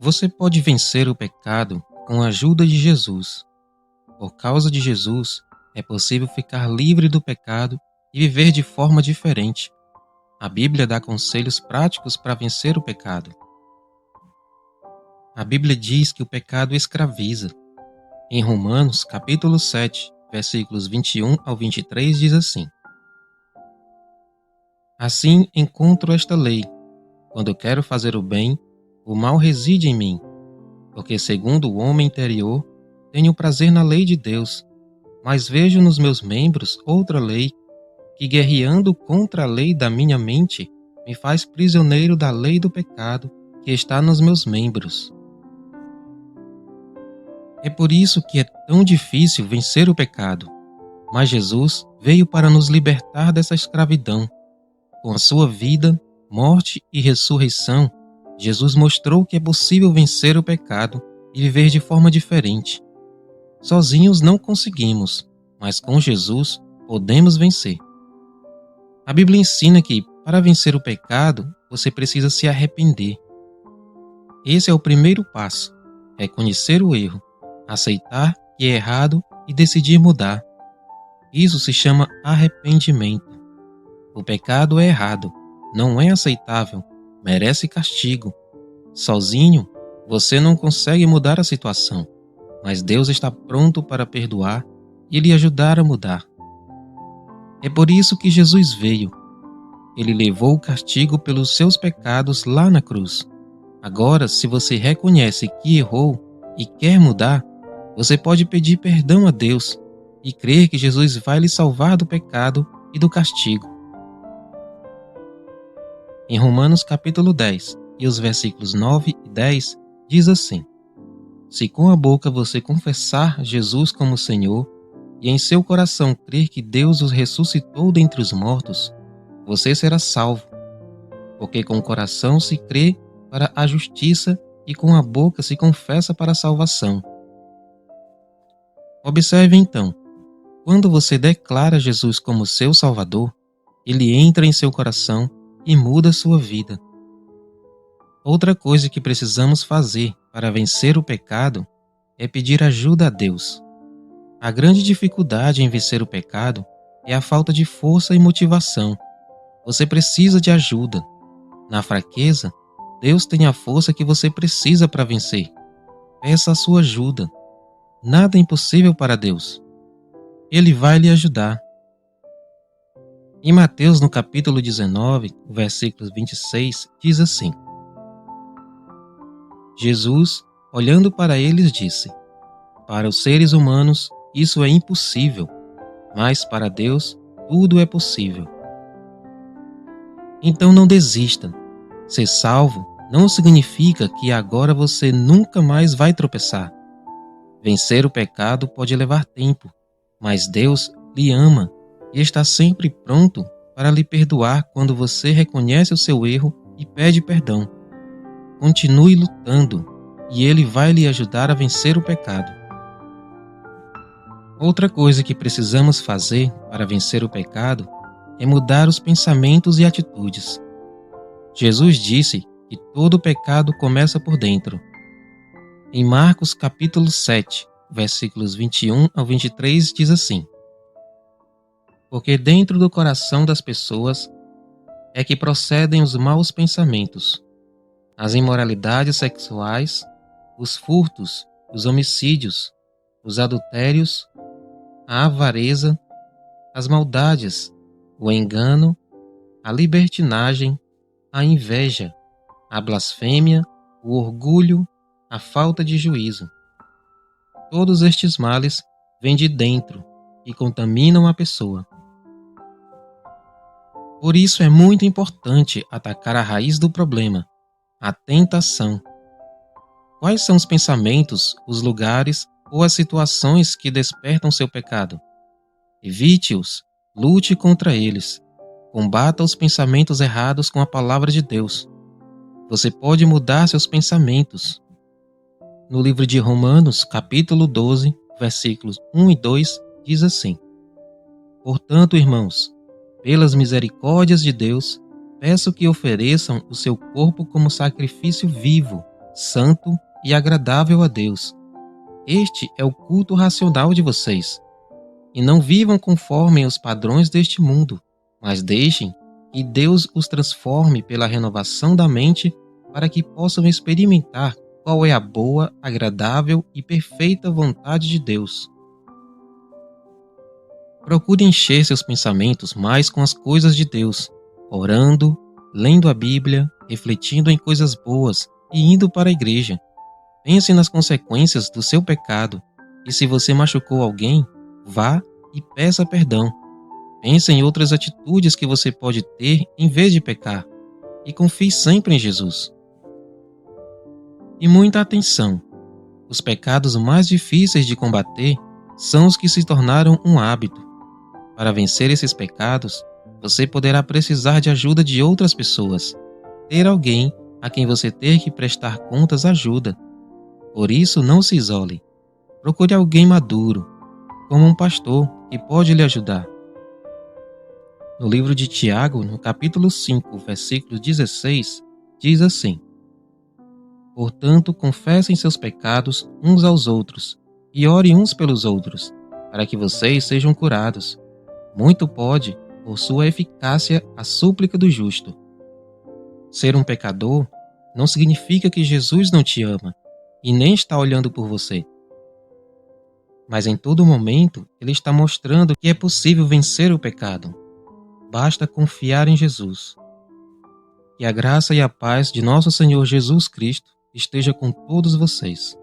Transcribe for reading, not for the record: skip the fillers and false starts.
Você pode vencer o pecado com a ajuda de Jesus. Por causa de Jesus, é possível ficar livre do pecado e viver de forma diferente. A Bíblia dá conselhos práticos para vencer o pecado. A Bíblia diz que o pecado escraviza. Em Romanos, capítulo 7, versículos 21 ao 23, diz assim: Assim encontro esta lei: quando quero fazer o bem, o mal reside em mim, porque segundo o homem interior, tenho prazer na lei de Deus, mas vejo nos meus membros outra lei, que guerreando contra a lei da minha mente, me faz prisioneiro da lei do pecado que está nos meus membros. É por isso que é tão difícil vencer o pecado, mas Jesus veio para nos libertar dessa escravidão. Com a sua vida, morte e ressurreição, Jesus mostrou que é possível vencer o pecado e viver de forma diferente. Sozinhos não conseguimos, mas com Jesus podemos vencer. A Bíblia ensina que, para vencer o pecado, você precisa se arrepender. Esse é o primeiro passo: reconhecer o erro, aceitar que é errado e decidir mudar. Isso se chama arrependimento. O pecado é errado, não é aceitável, merece castigo. Sozinho, você não consegue mudar a situação, mas Deus está pronto para perdoar e lhe ajudar a mudar. É por isso que Jesus veio. Ele levou o castigo pelos seus pecados lá na cruz. Agora, se você reconhece que errou e quer mudar, você pode pedir perdão a Deus e crer que Jesus vai lhe salvar do pecado e do castigo. Em Romanos capítulo 10, e os versículos 9 e 10, diz assim: Se com a boca você confessar Jesus como Senhor, e em seu coração crer que Deus os ressuscitou dentre os mortos, você será salvo. Porque com o coração se crê para a justiça e com a boca se confessa para a salvação. Observe então, quando você declara Jesus como seu Salvador, ele entra em seu coração e muda sua vida. Outra coisa que precisamos fazer para vencer o pecado é pedir ajuda a Deus. A grande dificuldade em vencer o pecado é a falta de força e motivação. Você precisa de ajuda. Na fraqueza, Deus tem a força que você precisa para vencer. Peça a sua ajuda. Nada é impossível para Deus. Ele vai lhe ajudar. Em Mateus, no capítulo 19, versículos 26, diz assim: Jesus, olhando para eles, disse: Para os seres humanos isso é impossível, mas para Deus tudo é possível. Então não desista. Ser salvo não significa que agora você nunca mais vai tropeçar. Vencer o pecado pode levar tempo, mas Deus lhe ama e está sempre pronto para lhe perdoar quando você reconhece o seu erro e pede perdão. Continue lutando e Ele vai lhe ajudar a vencer o pecado. Outra coisa que precisamos fazer para vencer o pecado é mudar os pensamentos e atitudes. Jesus disse que todo pecado começa por dentro. Em Marcos capítulo 7, versículos 21 ao 23, diz assim: Porque dentro do coração das pessoas é que procedem os maus pensamentos, as imoralidades sexuais, os furtos, os homicídios, os adultérios, a avareza, as maldades, o engano, a libertinagem, a inveja, a blasfêmia, o orgulho, a falta de juízo. Todos estes males vêm de dentro e contaminam a pessoa. Por isso é muito importante atacar a raiz do problema, a tentação. Quais são os pensamentos, os lugares ou as situações que despertam seu pecado? Evite-os, lute contra eles. Combata os pensamentos errados com a palavra de Deus. Você pode mudar seus pensamentos. No livro de Romanos, capítulo 12, versículos 1 e 2, diz assim: Portanto, irmãos, pelas misericórdias de Deus, peço que ofereçam o seu corpo como sacrifício vivo, santo e agradável a Deus. Este é o culto racional de vocês. E não vivam conforme os padrões deste mundo, mas deixem que Deus os transforme pela renovação da mente para que possam experimentar qual é a boa, agradável e perfeita vontade de Deus. Procure encher seus pensamentos mais com as coisas de Deus, orando, lendo a Bíblia, refletindo em coisas boas e indo para a igreja. Pense nas consequências do seu pecado e, se você machucou alguém, vá e peça perdão. Pense em outras atitudes que você pode ter em vez de pecar e confie sempre em Jesus. E muita atenção! Os pecados mais difíceis de combater são os que se tornaram um hábito. Para vencer esses pecados, você poderá precisar de ajuda de outras pessoas. Ter alguém a quem você ter que prestar contas ajuda. Por isso, não se isole. Procure alguém maduro, como um pastor, que pode lhe ajudar. No livro de Tiago, no capítulo 5, versículo 16, diz assim: Portanto, confessem seus pecados uns aos outros e orem uns pelos outros, para que vocês sejam curados. Muito pode, por sua eficácia, a súplica do justo. Ser um pecador não significa que Jesus não te ama e nem está olhando por você. Mas em todo momento, Ele está mostrando que é possível vencer o pecado. Basta confiar em Jesus. Que a graça e a paz de nosso Senhor Jesus Cristo esteja com todos vocês.